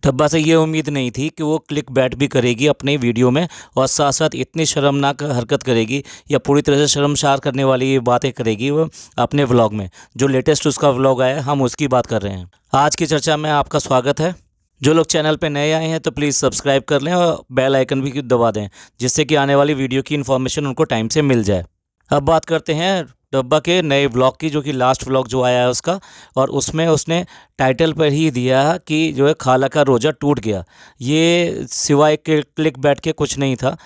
डब्बा से ये उम्मीद नहीं थी कि वो क्लिक बैट भी करेगी अपने वीडियो में और साथ साथ इतनी शर्मनाक हरकत करेगी या पूरी तरह से शर्मसार करने वाली बातें करेगी वो अपने व्लॉग में। जो लेटेस्ट उसका व्लॉग आया है हम उसकी बात कर रहे हैं। आज की चर्चा में आपका स्वागत है। जो लोग चैनल पे नए आए हैं तो प्लीज़ सब्सक्राइब कर लें और बेल आइकन भी दबा दें, जिससे कि आने वाली वीडियो की इन्फॉर्मेशन उनको टाइम से मिल जाए। अब बात करते हैं डब्बा के नए व्लॉग की, जो कि लास्ट व्लॉग जो आया है उसका। और उसमें उसने टाइटल पर ही दिया कि जो है खाला का रोज़ा टूट गया। ये सिवाय के क्लिक बैठ के कुछ नहीं था।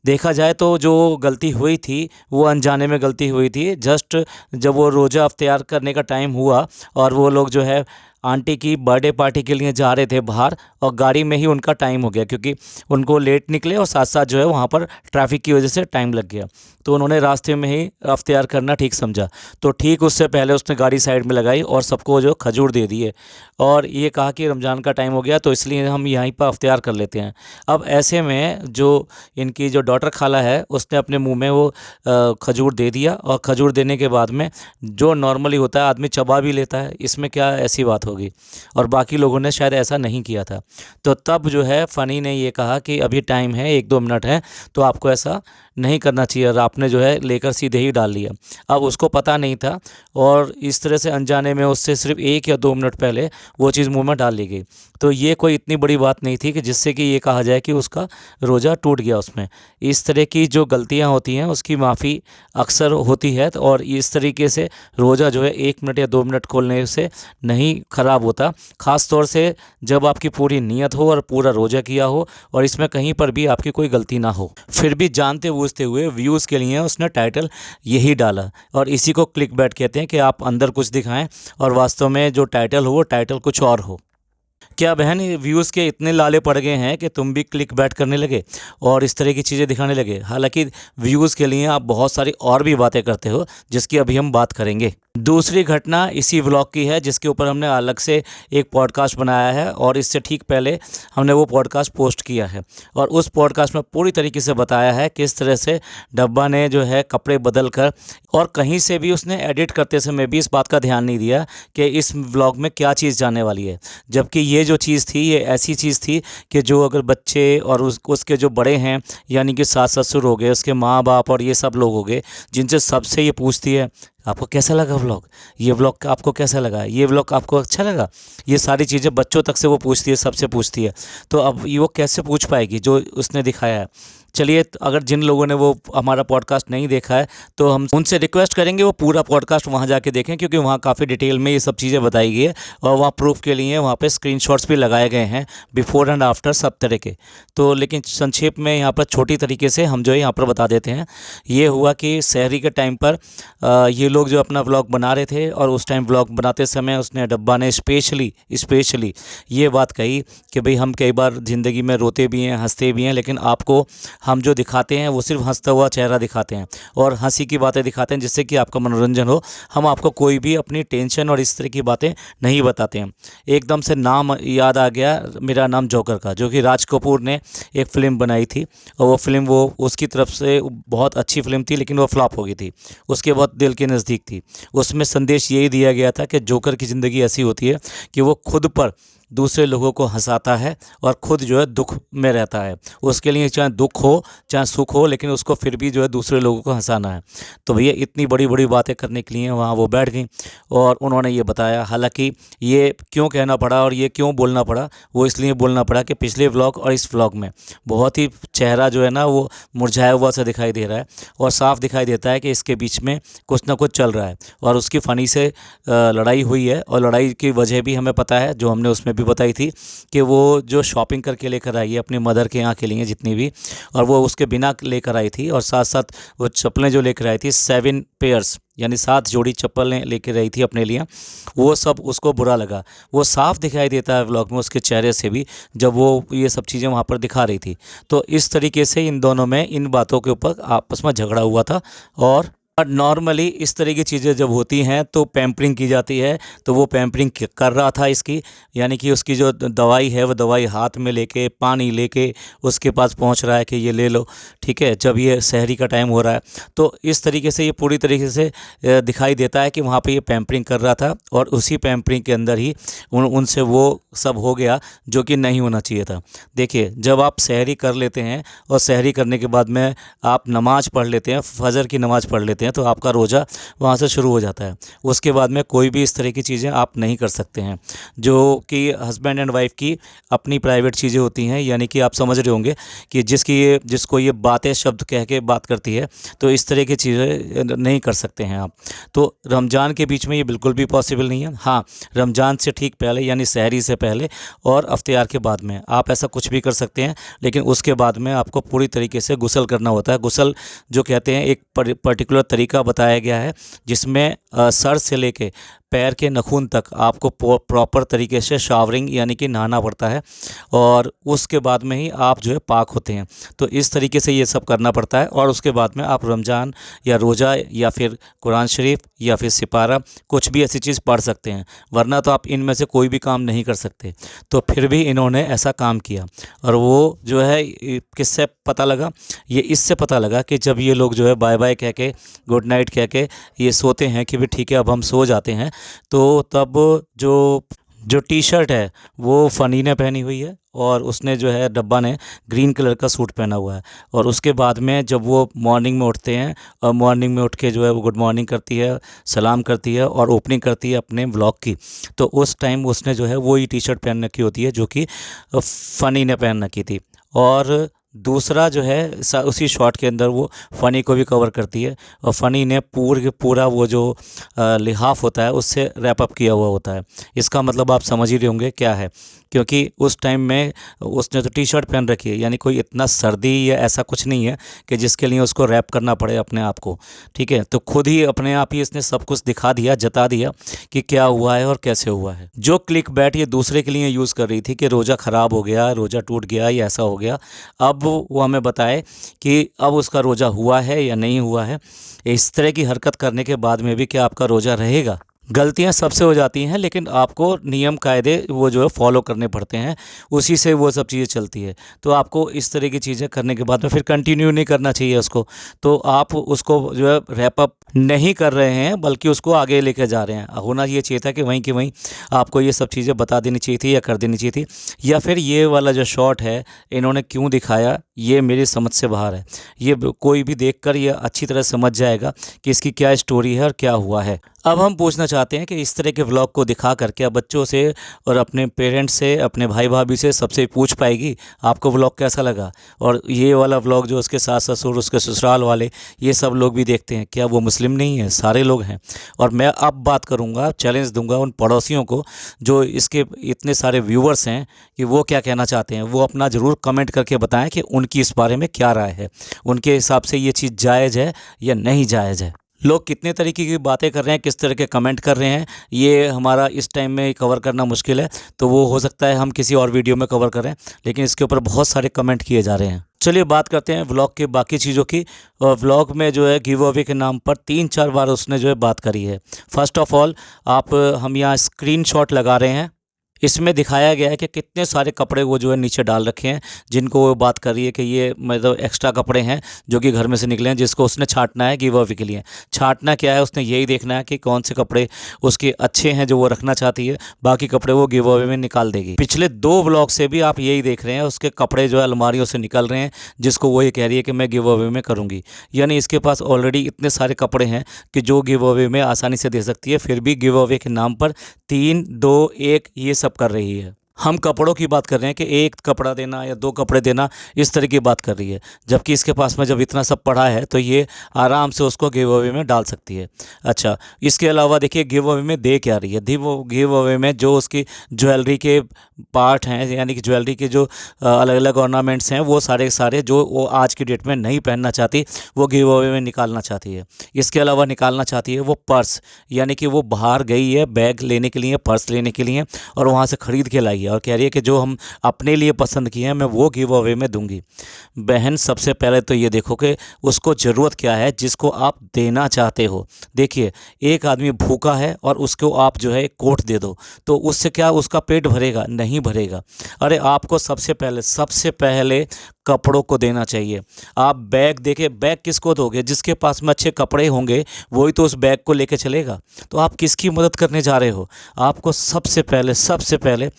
देखा जाए तो जो गलती हुई थी वो अनजाने में गलती हुई थी। जस्ट जब वो रोज़ा अफ्तार करने का टाइम हुआ और वो लोग जो है आंटी की बर्थडे पार्टी के लिए जा रहे थे बाहर, और गाड़ी में ही उनका टाइम हो गया क्योंकि उनको लेट निकले और साथ साथ जो है वहाँ पर ट्रैफिक की वजह से टाइम लग गया। तो उन्होंने रास्ते में ही अफ्तार करना ठीक समझा। तो ठीक उससे पहले उसने गाड़ी साइड में लगाई और सबको जो खजूर दे दिए और ये कहा कि रमज़ान का टाइम हो गया तो इसलिए हम यहीं पर अफ्तार कर लेते हैं। अब ऐसे में जो इनकी जो डॉटर खाला है उसने अपने मुंह में वो खजूर दे दिया, और खजूर देने के बाद में जो नॉर्मली होता है आदमी चबा भी लेता है, इसमें क्या ऐसी बात होगी। और बाकी लोगों ने शायद ऐसा नहीं किया था। तो तब जो है फ़नी ने ये कहा कि अभी टाइम है, 1-2 मिनट है, तो आपको ऐसा नहीं करना चाहिए, और आपने जो है लेकर सीधे ही डाल लिया। अब उसको पता नहीं था और इस तरह से अनजाने में उससे सिर्फ 1 या 2 मिनट पहले वो चीज़ मुंह में डाल ली गई। तो ये कोई इतनी बड़ी बात नहीं थी कि जिससे कि ये कहा जाए कि उसका रोज़ा टूट गया उसमें। इस तरह की जो गलतियाँ होती हैं उसकी माफ़ी अक्सर होती है, और इस तरीके से रोज़ा जो है 1 मिनट या 2 मिनट खोलने से नहीं ख़राब होता। ख़ास तौर से जब आपकी पूरी नीयत हो और पूरा रोज़ा किया हो और इसमें कहीं पर भी आपकी कोई गलती ना हो। फिर भी जानते बूझते हुए व्यूज़ के लिए उसने टाइटल यही डाला, और इसी को क्लिक बैट कहते हैं कि आप अंदर कुछ दिखाएं और वास्तव में जो टाइटल हो वो टाइटल कुछ और हो। क्या बहन, ये व्यूज़ के इतने लाले पड़ गए हैं कि तुम भी क्लिक बैट करने लगे और इस तरह की चीज़ें दिखाने लगे? हालांकि व्यूज़ के लिए आप बहुत सारी और भी बातें करते हो जिसकी अभी हम बात करेंगे। दूसरी घटना इसी व्लॉग की है जिसके ऊपर हमने अलग से एक पॉडकास्ट बनाया है, और इससे ठीक पहले हमने वो पॉडकास्ट पोस्ट किया है। और उस पॉडकास्ट में पूरी तरीके से बताया है किस तरह से डब्बा ने जो है कपड़े बदल कर, और कहीं से भी उसने एडिट करते समय भी इस बात का ध्यान नहीं दिया कि इस व्लॉग में क्या चीज़ जाने वाली है। जबकि ये जो चीज़ थी ये ऐसी चीज़ थी कि जो अगर बच्चे और उसके जो बड़े हैं, यानी कि सास ससुर हो गए, उसके माँ बाप और ये सब लोग हो गए, जिनसे सबसे ये पूछती है आपको कैसा लगा व्लॉग, ये व्लॉग आपको कैसा लगा, ये व्लॉग आपको अच्छा लगा। ये सारी चीज़ें बच्चों तक से वो पूछती है, सबसे पूछती है। तो अब ये वो कैसे पूछ पाएगी जो उसने दिखाया है। चलिए, अगर जिन लोगों ने वो हमारा पॉडकास्ट नहीं देखा है तो हम उनसे रिक्वेस्ट करेंगे वो पूरा पॉडकास्ट वहाँ जाके देखें, क्योंकि वहाँ काफ़ी डिटेल में ये सब चीज़ें बताई गई है, और वहाँ प्रूफ के लिए वहाँ पे स्क्रीनशॉट्स भी लगाए गए हैं बिफोर एंड आफ्टर सब तरह के। तो लेकिन संक्षेप में यहाँ पर छोटी तरीके से हम जो है यहाँ पर बता देते हैं। ये हुआ कि सहरी के टाइम पर ये लोग जो अपना व्लॉग बना रहे थे, और उस टाइम व्लॉग बनाते समय उसने डब्बा ने स्पेशली ये बात कही कि भाई हम कई बार ज़िंदगी में रोते भी हैं, हंसते भी हैं, लेकिन आपको हम जो दिखाते हैं वो सिर्फ हंसता हुआ चेहरा दिखाते हैं और हंसी की बातें दिखाते हैं जिससे कि आपका मनोरंजन हो। हम आपको कोई भी अपनी टेंशन और इस तरह की बातें नहीं बताते हैं। एकदम से नाम याद आ गया मेरा नाम जोकर का, जो कि राज कपूर ने एक फ़िल्म बनाई थी, और वो फ़िल्म वो उसकी तरफ से बहुत अच्छी फ़िल्म थी, लेकिन वो फ्लॉप हो गई थी। उसके बहुत दिल के नज़दीक थी। उसमें संदेश यही दिया गया था कि जोकर की ज़िंदगी ऐसी होती है कि वो खुद पर दूसरे लोगों को हंसाता है और खुद जो है दुख में रहता है। उसके लिए चाहे दुख हो चाहे सुख हो, लेकिन उसको फिर भी जो है दूसरे लोगों को हंसाना है। तो भैया इतनी बड़ी बड़ी बातें करने के लिए वहाँ वो बैठ गई और उन्होंने ये बताया। हालांकि ये क्यों कहना पड़ा और ये क्यों बोलना पड़ा, वो इसलिए बोलना पड़ा कि पिछले व्लॉग और इस व्लॉग में बहुत ही चेहरा जो है ना वो मुरझाया हुआ सा दिखाई दे रहा है, और साफ दिखाई देता है कि इसके बीच में कुछ ना कुछ चल रहा है। और उसकी फ़नी से लड़ाई हुई है, और लड़ाई की वजह भी हमें पता है, जो हमने उसमें भी बताई थी कि वो जो शॉपिंग करके लेकर आई है अपनी मदर के यहाँ के लिए जितनी भी, और वो उसके बिना लेकर आई थी, और साथ साथ वो चप्पलें जो लेकर आई थी 7 पेयर्स यानी 7 जोड़ी चप्पलें लेकर आई थी अपने लिए, वो सब उसको बुरा लगा। वो साफ दिखाई देता है व्लॉग में उसके चेहरे से भी, जब वो ये सब चीज़ें वहाँ पर दिखा रही थी। तो इस तरीके से इन दोनों में इन बातों के ऊपर आपस में झगड़ा हुआ था, और और नॉर्मली इस तरह की चीज़ें जब होती हैं तो पैम्परिंग की जाती है, तो वो पैम्परिंग कर रहा था इसकी, यानी कि उसकी जो दवाई है वो दवाई हाथ में लेके पानी लेके उसके पास पहुंच रहा है कि ये ले लो, ठीक है, जब ये सहरी का टाइम हो रहा है। तो इस तरीके से ये पूरी तरीके से दिखाई देता है कि वहाँ पे ये पैम्परिंग कर रहा था और उसी पैम्परिंग के अंदर ही उनसे वो सब हो गया जो कि नहीं होना चाहिए था। देखिए, जब आप सहरी कर लेते हैं और सहरी करने के बाद में आप नमाज़ पढ़ लेते हैं, फ़जर की नमाज़ पढ़ लेते हैं, तो आपका रोज़ा वहाँ से शुरू हो जाता है। उसके बाद में कोई भी इस तरह की चीज़ें आप नहीं कर सकते हैं, जो कि हस्बैंड एंड वाइफ की अपनी प्राइवेट चीज़ें होती हैं, यानी कि आप समझ रहे होंगे कि जिसको ये बातें शब्द कह के बात करती है, तो इस तरह की चीज़ें नहीं कर सकते हैं आप। तो रमज़ान के बीच में ये बिल्कुल भी पॉसिबल नहीं है। हाँ, रमज़ान से ठीक पहले यानी सहरी से पहले और अफ्तियार के बाद में आप ऐसा कुछ भी कर सकते हैं, लेकिन उसके बाद में आपको पूरी तरीके से गुस्ल करना होता है। गुस्ल जो कहते हैं एक पर्टिकुलर तरीका बताया गया है, जिसमें सर से लेके पैर के नाखून तक आपको प्रॉपर तरीके से शावरिंग यानी कि नहाना पड़ता है, और उसके बाद में ही आप जो है पाक होते हैं। तो इस तरीके से ये सब करना पड़ता है, और उसके बाद में आप रमज़ान या रोज़ा या फिर कुरान शरीफ या फिर सिपारा कुछ भी ऐसी चीज़ पढ़ सकते हैं, वरना तो आप इनमें से कोई भी काम नहीं कर सकते। तो फिर भी इन्होंने ऐसा काम किया, और वो जो है किससे पता लगा? ये इससे पता लगा कि जब ये लोग जो है बाय बाय कह के, गुड नाइट कह के ये सोते हैं कि भी ठीक है अब हम सो जाते हैं, तो तब जो टी शर्ट है वो फ़नी ने पहनी हुई है, और उसने जो है डब्बा ने ग्रीन कलर का सूट पहना हुआ है। और उसके बाद में जब वो मॉर्निंग में उठते हैं, और मॉर्निंग में उठ के जो है वो गुड मॉर्निंग करती है, सलाम करती है और ओपनिंग करती है अपने व्लॉग की, तो उस टाइम उसने जो है वो ही टी शर्ट पहन रखी होती है जो कि फ़नी ने पहन रखी थी। और दूसरा जो है उसी शॉट के अंदर वो फ़नी को भी कवर करती है, और फ़नी ने पूरा वो जो लिहाफ होता है उससे रैप अप किया हुआ होता है। इसका मतलब आप समझ ही रहे होंगे क्या है, क्योंकि उस टाइम में उसने तो टी शर्ट पहन रखी है, यानी कोई इतना सर्दी या ऐसा कुछ नहीं है कि जिसके लिए उसको रैप करना पड़े अपने आप को, ठीक है। तो खुद ही अपने आप ही इसने सब कुछ दिखा दिया, जता दिया कि क्या हुआ है और कैसे हुआ है। जो क्लिक बैट ये दूसरे के लिए यूज़ कर रही थी कि रोज़ा ख़राब हो गया, रोज़ा टूट गया या ऐसा हो गया, अब वो हमें बताए कि अब उसका रोज़ा हुआ है या नहीं हुआ है। इस तरह की हरकत करने के बाद में भी क्या आपका रोज़ा रहेगा? गलतियां सबसे हो जाती हैं, लेकिन आपको नियम कायदे वो जो है फॉलो करने पड़ते हैं, उसी से वो सब चीज़ें चलती है। तो आपको इस तरह की चीज़ें करने के बाद में फिर कंटिन्यू नहीं करना चाहिए उसको। तो आप उसको जो है रैप अप नहीं कर रहे हैं, बल्कि उसको आगे लेकर जा रहे हैं। होना ये चाहिए था कि वहीं की वहीं आपको ये सब चीज़ें बता देनी चाहिए थी या कर देनी चाहिए थी, या फिर ये वाला जो शॉट है इन्होंने क्यों दिखाया, ये मेरी समझ से बाहर है। ये कोई भी देखकर ये अच्छी तरह समझ जाएगा कि इसकी क्या स्टोरी है और क्या हुआ है। अब हम पूछना चाहते हैं कि इस तरह के व्लॉग को दिखा करके अब बच्चों से और अपने पेरेंट्स से, अपने भाई भाभी से, सबसे पूछ पाएगी आपको व्लॉग कैसा लगा। और ये वाला व्लॉग जो उसके सास ससुर, उसके ससुराल वाले, ये सब लोग भी देखते हैं, क्या वो मुस्लिम नहीं है? सारे लोग हैं। और मैं अब बात करूँगा, चैलेंज दूंगा उन पड़ोसियों को जो इसके इतने सारे व्यूवर्स हैं, कि वो क्या कहना चाहते हैं। वो अपना ज़रूर कमेंट करके बताएं कि उनकी इस बारे में क्या राय है, उनके हिसाब से ये चीज़ जायज़ है या नहीं जायज़ है। लोग कितने तरीके की बातें कर रहे हैं, किस तरह के कमेंट कर रहे हैं, ये हमारा इस टाइम में कवर करना मुश्किल है। तो वो हो सकता है हम किसी और वीडियो में कवर करें, लेकिन इसके ऊपर बहुत सारे कमेंट किए जा रहे हैं। चलिए बात करते हैं व्लॉग के बाकी चीज़ों की। और व्लॉग में जो है गिव अवे के नाम पर 3-4 बार उसने जो है बात करी है। फर्स्ट ऑफ ऑल हम यहाँ स्क्रीनशॉट लगा रहे हैं, इसमें दिखाया गया है कि कितने सारे कपड़े वो जो है नीचे डाल रखे हैं, जिनको वो बात कर रही है कि ये मतलब एक्स्ट्रा कपड़े हैं जो कि घर में से निकले हैं, जिसको उसने छांटना है गिव अवे के लिए। छांटना क्या है, उसने यही देखना है कि कौन से कपड़े उसके अच्छे हैं जो वो रखना चाहती है, बाकी कपड़े वो गिव अवे में निकाल देगी। पिछले 2 व्लॉग से भी आप यही देख रहे हैं, उसके कपड़े जो है अलमारियों से निकल रहे हैं, जिसको वो ये कह रही है कि मैं गिव अवे में करूँगी। यानी इसके पास ऑलरेडी इतने सारे कपड़े हैं कि जो गिव अवे में आसानी से दे सकती है, फिर भी गिव अवे के नाम पर 3, 2, 1 ये सब कर रही है। हम कपड़ों की बात कर रहे हैं कि 1 कपड़ा देना या 2 कपड़े देना, इस तरह की बात कर रही है, जबकि इसके पास में जब इतना सब पड़ा है तो ये आराम से उसको गिव अवे में डाल सकती है। अच्छा, इसके अलावा देखिए गिव अवे में दे क्या रही है। गिव अवे में जो उसकी ज्वेलरी के पार्ट हैं, यानी कि ज्वेलरी के जो अलग अलग ऑर्नामेंट्स हैं, वो सारे सारे जो वो आज की डेट में नहीं पहनना चाहती, वो गिव अवे में निकालना चाहती है। इसके अलावा निकालना चाहती है वो पर्स, यानी कि वो बाहर गई है बैग लेने के लिए, पर्स लेने के लिए, और वहाँ से ख़रीद के लाई है। दिया और कह रही है कि जो हम अपने लिए पसंद किए हैं मैं वो गिव अवे में दूंगी। बहन सबसे पहले तो ये देखो कि उसको ज़रूरत क्या है जिसको आप देना चाहते हो। देखिए, एक आदमी भूखा है और उसको आप जो है एक कोट दे दो तो उससे क्या उसका पेट भरेगा? नहीं भरेगा। अरे आपको सबसे पहले कपड़ों को देना चाहिए। आप बैग देके, बैग किसको दोगे? जिसके पास में अच्छे कपड़े होंगे वही तो उस बैग को लेके चलेगा। तो आप किसकी मदद करने जा रहे हो? आपको सबसे पहले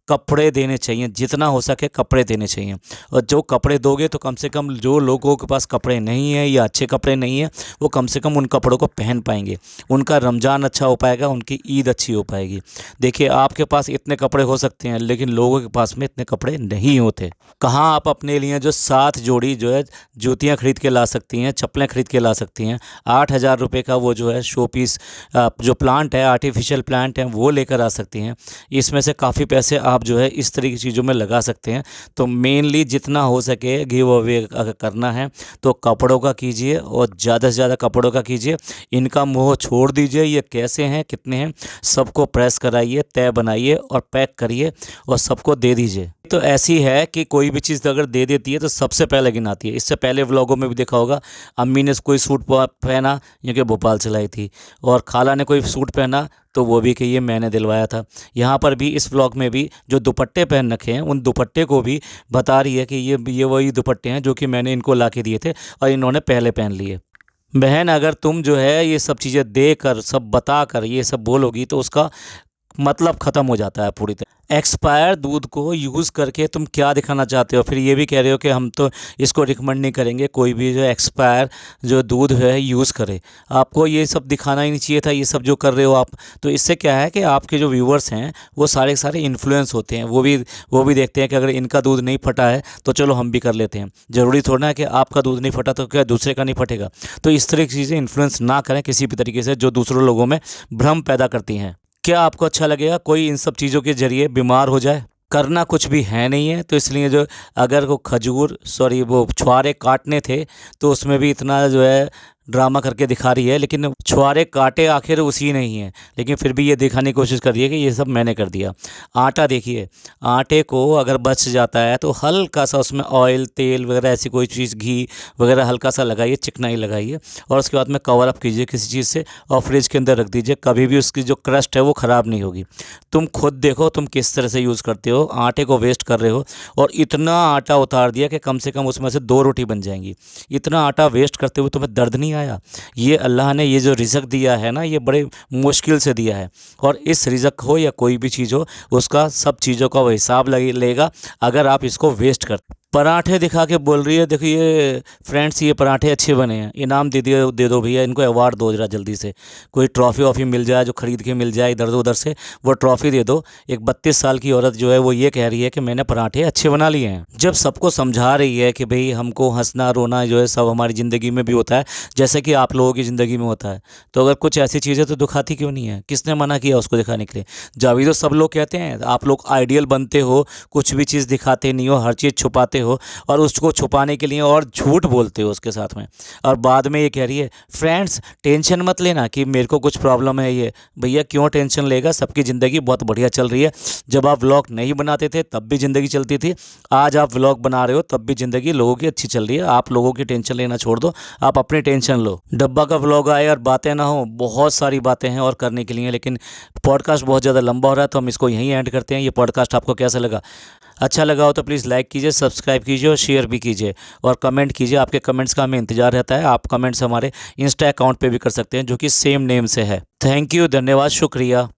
कपड़े देने चाहिए, जितना हो सके कपड़े देने चाहिए। और जो कपड़े दोगे तो कम से कम जो लोगों के पास कपड़े नहीं हैं या अच्छे कपड़े नहीं हैं वो कम से कम उन कपड़ों को पहन पाएंगे, उनका रमज़ान अच्छा हो पाएगा, उनकी ईद अच्छी हो पाएगी। देखिए, आपके पास इतने कपड़े हो सकते हैं लेकिन लोगों के पास में इतने कपड़े नहीं होते। कहाँ आप अपने लिए जो 7 जोड़ी जो है जूतियाँ खरीद के ला सकती हैं, चप्पलें खरीद के ला सकती हैं, 8,000 रुपये का वो जो है शो पीस जो प्लांट है, आर्टिफिशियल प्लांट है, वो लेकर आ सकती हैं। इसमें से काफ़ी पैसे आप जो है इस तरह की चीज़ों में लगा सकते हैं। तो मेनली जितना हो सके गिव अवे अगर करना है तो कपड़ों का कीजिए और ज़्यादा से ज़्यादा कपड़ों का कीजिए। इनका मोह छोड़ दीजिए, ये कैसे हैं, कितने हैं, सबको प्रेस कराइए, तय बनाइए और पैक करिए और सबको दे दीजिए। तो ऐसी है कि कोई भी चीज़ अगर दे देती है तो सबसे पहले गिनाती है। इससे पहले व्लॉगों में भी देखा होगा, अम्मी ने कोई सूट पहना ये कि भोपाल से लाई थी, और खाला ने कोई सूट पहना तो वो भी कि ये मैंने दिलवाया था। यहाँ पर भी इस व्लॉग में भी जो दुपट्टे पहन रखे हैं उन दुपट्टे को भी बता रही है कि ये वही दुपट्टे हैं जो कि मैंने इनको ला के दिए थे और इन्होंने पहले पहन लिए। बहन, अगर तुम जो है ये सब चीज़ें दे कर, सब बता कर ये सब बोलोगी तो उसका मतलब ख़त्म हो जाता है पूरी तरह। एक्सपायर दूध को यूज़ करके तुम क्या दिखाना चाहते हो? फिर ये भी कह रहे हो कि हम तो इसको रिकमेंड नहीं करेंगे कोई भी जो एक्सपायर जो दूध है यूज़ करे। आपको ये सब दिखाना ही नहीं चाहिए था, ये सब जो कर रहे हो आप। तो इससे क्या है कि आपके जो व्यूवर्स हैं वो सारे सारे इन्फ्लुएंस होते हैं, वो भी देखते हैं कि अगर इनका दूध नहीं फटा है तो चलो हम भी कर लेते हैं। ज़रूरी थोड़ा है कि आपका दूध नहीं फटा तो क्या दूसरे का नहीं फटेगा। तो इस तरह की चीज़ें इन्फ्लुएंस ना करें किसी भी तरीके से जो दूसरों लोगों में भ्रम पैदा करती हैं। क्या आपको अच्छा लगेगा कोई इन सब चीज़ों के ज़रिए बीमार हो जाए? करना कुछ भी है नहीं है, तो इसलिए जो अगर वो छुहारे काटने थे तो उसमें भी इतना जो है ड्रामा करके दिखा रही है, लेकिन छुहारे काटे आखिर उसी नहीं है, लेकिन फिर भी ये दिखाने की कोशिश कर रही है कि ये सब मैंने कर दिया। आटा देखिए, आटे को अगर बच जाता है तो हल्का सा उसमें ऑयल, तेल वगैरह ऐसी कोई चीज़, घी वगैरह हल्का सा लगाइए, चिकनाई लगाइए और उसके बाद में कवर अप कीजिए किसी चीज़ से और फ्रिज के अंदर रख दीजिए। कभी भी उसकी जो क्रस्ट है वो ख़राब नहीं होगी। तुम खुद देखो तुम किस तरह से यूज़ करते हो, आटे को वेस्ट कर रहे हो और इतना आटा उतार दिया कि कम से कम उसमें से 2 रोटी बन जाएंगी। इतना आटा वेस्ट करते हुए तुम्हें दर्द नहीं आया? ये अल्लाह ने ये जो रिज़्क दिया है ना, ये बड़े मुश्किल से दिया है और इस रिज़्क हो या कोई भी चीज़ हो उसका सब चीज़ों का वो हिसाब लेगा अगर आप इसको वेस्ट करते। पराठे दिखा के बोल रही है, देखिए फ्रेंड्स ये पराठे अच्छे बने हैं, इनाम दे दो भैया, इनको अवार्ड दो जरा जल्दी से। कोई ट्रॉफ़ी वॉफ़ी मिल जाए जो ख़रीद के मिल जाए इधर उधर से, वो ट्रॉफ़ी दे दो। एक 32 साल की औरत जो है वो ये कह रही है कि मैंने पराठे अच्छे बना लिए हैं। जब सबको समझा रही है कि भाई हमको हंसना रोना जो है सब हमारी ज़िंदगी में भी होता है जैसे कि आप लोगों की ज़िंदगी में होता है, तो अगर कुछ ऐसी चीज़ें तो दिखाती क्यों नहीं है? किसने मना किया उसको दिखाने के लिए? जब तो सब लोग कहते हैं आप लोग आइडियल बनते हो, कुछ भी चीज़ दिखाते नहीं हो, हर चीज़ छुपाते हो और उसको छुपाने के लिए और झूठ बोलते हो उसके साथ में, और बाद में ये कह रही है फ्रेंड्स टेंशन मत लेना कि मेरे को कुछ प्रॉब्लम है। ये भैया क्यों टेंशन लेगा? सबकी ज़िंदगी बहुत बढ़िया चल रही है। जब आप व्लॉग नहीं बनाते थे तब भी ज़िंदगी चलती थी, आज आप व्लॉग बना रहे हो तब भी ज़िंदगी लोगों की अच्छी चल रही है। आप लोगों की टेंशन लेना छोड़ दो, आप अपनी टेंशन लो। डब्बा का व्लॉग आए और बातें ना हो, बहुत सारी बातें हैं और करने के लिए, लेकिन पॉडकास्ट बहुत ज़्यादा लंबा हो रहा है तो हम इसको यहीं एंड करते हैं। ये पॉडकास्ट आपको कैसा लगा? अच्छा लगा हो तो प्लीज़ लाइक कीजिए, सब्सक्राइब कीजिए और शेयर भी कीजिए और कमेंट कीजिए। आपके कमेंट्स का हमें इंतज़ार रहता है। आप कमेंट्स हमारे इंस्टा अकाउंट पे भी कर सकते हैं जो कि सेम नेम से है। थैंक यू, धन्यवाद, शुक्रिया।